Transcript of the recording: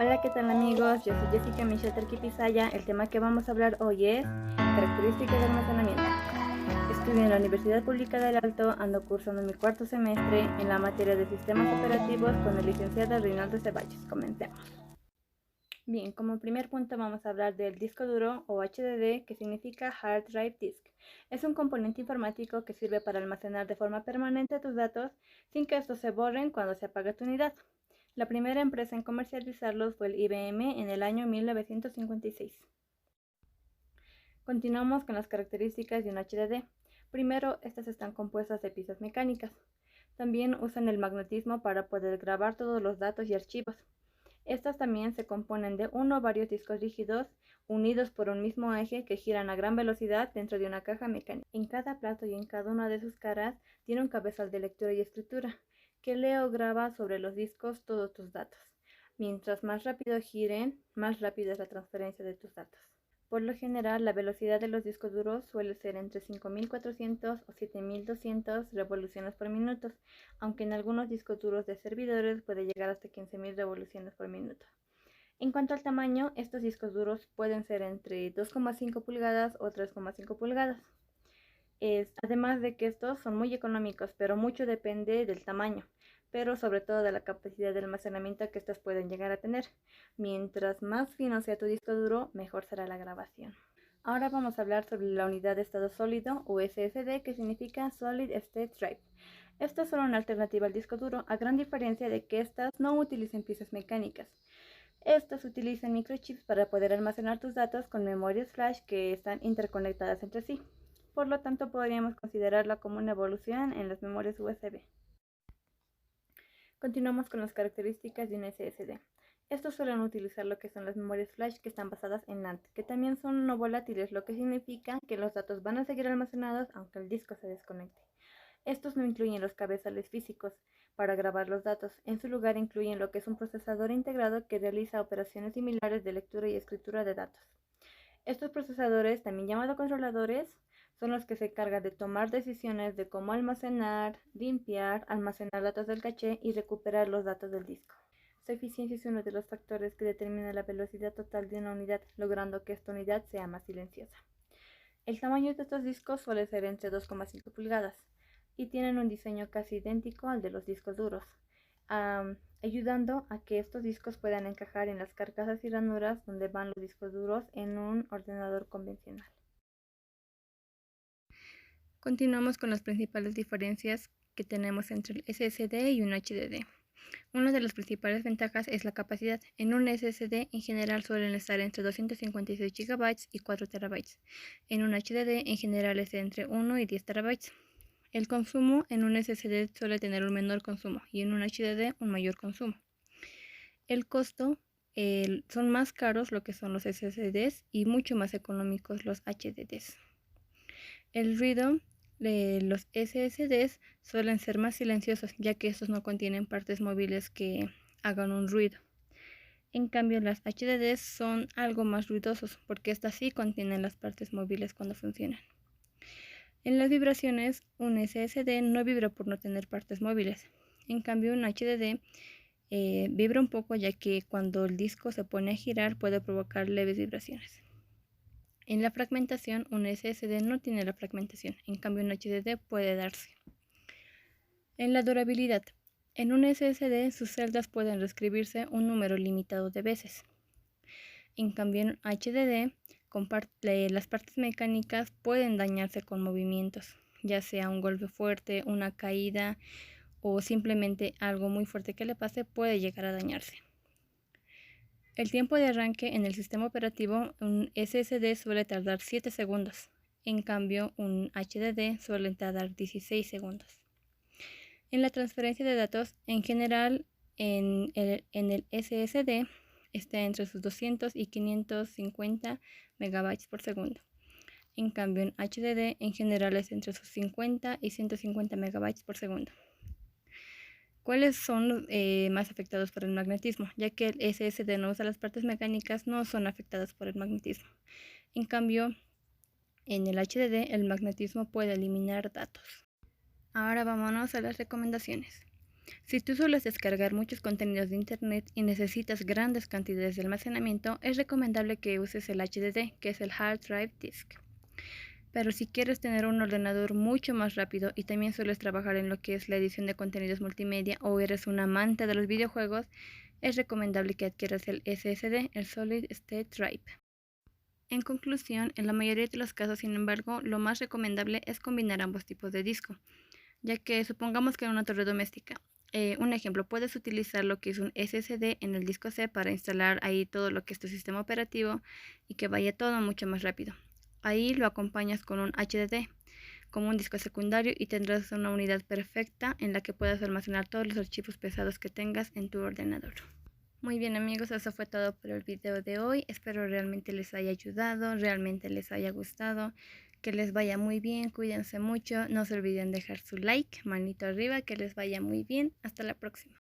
Hola, ¿qué tal amigos? Yo soy Jessica Michelle Terquipizaya. El tema que vamos a hablar hoy es características de almacenamiento. Estudio en la Universidad Pública del Alto, ando cursando mi cuarto semestre en la materia de sistemas operativos con el licenciado Reinaldo Ceballos. Comencemos. Bien, como primer punto vamos a hablar del disco duro o HDD, que significa Hard Drive Disk. Es un componente informático que sirve para almacenar de forma permanente tus datos sin que estos se borren cuando se apaga tu unidad. La primera empresa en comercializarlos fue el IBM en el año 1956. Continuamos con las características de un HDD. Primero, estas están compuestas de piezas mecánicas. También usan el magnetismo para poder grabar todos los datos y archivos. Estas también se componen de uno o varios discos rígidos unidos por un mismo eje que giran a gran velocidad dentro de una caja mecánica. En cada plato y en cada una de sus caras tiene un cabezal de lectura y escritura que lee o graba sobre los discos todos tus datos. Mientras más rápido giren, más rápida es la transferencia de tus datos. Por lo general, la velocidad de los discos duros suele ser entre 5400 o 7200 revoluciones por minuto, aunque en algunos discos duros de servidores puede llegar hasta 15000 revoluciones por minuto. En cuanto al tamaño, estos discos duros pueden ser entre 2,5 pulgadas o 3,5 pulgadas. Además de que estos son muy económicos, pero mucho depende del tamaño, pero sobre todo de la capacidad de almacenamiento que estos pueden llegar a tener. Mientras más fino sea tu disco duro, mejor será la grabación. Ahora vamos a hablar sobre la unidad de estado sólido o SSD, que significa Solid State Drive. Estas son una alternativa al disco duro, a gran diferencia de que estas no utilizan piezas mecánicas. Estos utilizan microchips para poder almacenar tus datos con memorias flash que están interconectadas entre sí. Por lo tanto, podríamos considerarla como una evolución en las memorias USB. Continuamos con las características de un SSD. Estos suelen utilizar lo que son las memorias flash que están basadas en NAND, que también son no volátiles, lo que significa que los datos van a seguir almacenados aunque el disco se desconecte. Estos no incluyen los cabezales físicos para grabar los datos. En su lugar incluyen lo que es un procesador integrado que realiza operaciones similares de lectura y escritura de datos. Estos procesadores, también llamados controladores, son los que se encargan de tomar decisiones de cómo almacenar, limpiar, almacenar datos del caché y recuperar los datos del disco. Su eficiencia es uno de los factores que determina la velocidad total de una unidad, logrando que esta unidad sea más silenciosa. El tamaño de estos discos suele ser entre 2,5 pulgadas y tienen un diseño casi idéntico al de los discos duros, ayudando a que estos discos puedan encajar en las carcasas y ranuras donde van los discos duros en un ordenador convencional. Continuamos con las principales diferencias que tenemos entre el SSD y un HDD. Una de las principales ventajas es la capacidad. En un SSD en general suelen estar entre 256 GB y 4 TB. En un HDD en general es entre 1 y 10 TB. El consumo en un SSD suele tener un menor consumo y en un HDD un mayor consumo. El costo son más caros lo que son los SSDs y mucho más económicos los HDDs. El ruido de los SSDs suelen ser más silenciosos, ya que estos no contienen partes móviles que hagan un ruido. En cambio, las HDDs son algo más ruidosos, porque estas sí contienen las partes móviles cuando funcionan. En las vibraciones, un SSD no vibra por no tener partes móviles. En cambio, un HDD vibra un poco, ya que cuando el disco se pone a girar puede provocar leves vibraciones. En la fragmentación, un SSD no tiene la fragmentación, en cambio un HDD puede darse. En la durabilidad, en un SSD sus celdas pueden reescribirse un número limitado de veces. En cambio en HDD, las partes mecánicas pueden dañarse con movimientos, ya sea un golpe fuerte, una caída o simplemente algo muy fuerte que le pase puede llegar a dañarse. El tiempo de arranque en el sistema operativo, un SSD suele tardar 7 segundos, en cambio un HDD suele tardar 16 segundos. En la transferencia de datos, en general en el SSD está entre sus 200 y 550 megabytes por segundo. En cambio en HDD en general es entre sus 50 y 150 megabytes por segundo. ¿Cuáles son más afectados por el magnetismo? Ya que el SSD no usa las partes mecánicas, no son afectadas por el magnetismo. En cambio, en el HDD el magnetismo puede eliminar datos. Ahora vámonos a las recomendaciones. Si tú sueles descargar muchos contenidos de Internet y necesitas grandes cantidades de almacenamiento, es recomendable que uses el HDD, que es el Hard Drive Disk. Pero si quieres tener un ordenador mucho más rápido y también sueles trabajar en lo que es la edición de contenidos multimedia o eres un amante de los videojuegos, es recomendable que adquieras el SSD, el Solid State Drive. En conclusión, en la mayoría de los casos, sin embargo, lo más recomendable es combinar ambos tipos de disco, ya que supongamos que en una torre doméstica, un ejemplo, puedes utilizar lo que es un SSD en el disco C para instalar ahí todo lo que es tu sistema operativo y que vaya todo mucho más rápido. Ahí lo acompañas con un HDD como un disco secundario y tendrás una unidad perfecta en la que puedas almacenar todos los archivos pesados que tengas en tu ordenador. Muy bien amigos, eso fue todo por el video de hoy. Espero realmente les haya ayudado, realmente les haya gustado, que les vaya muy bien, cuídense mucho, no se olviden dejar su like, manito arriba, que les vaya muy bien. Hasta la próxima.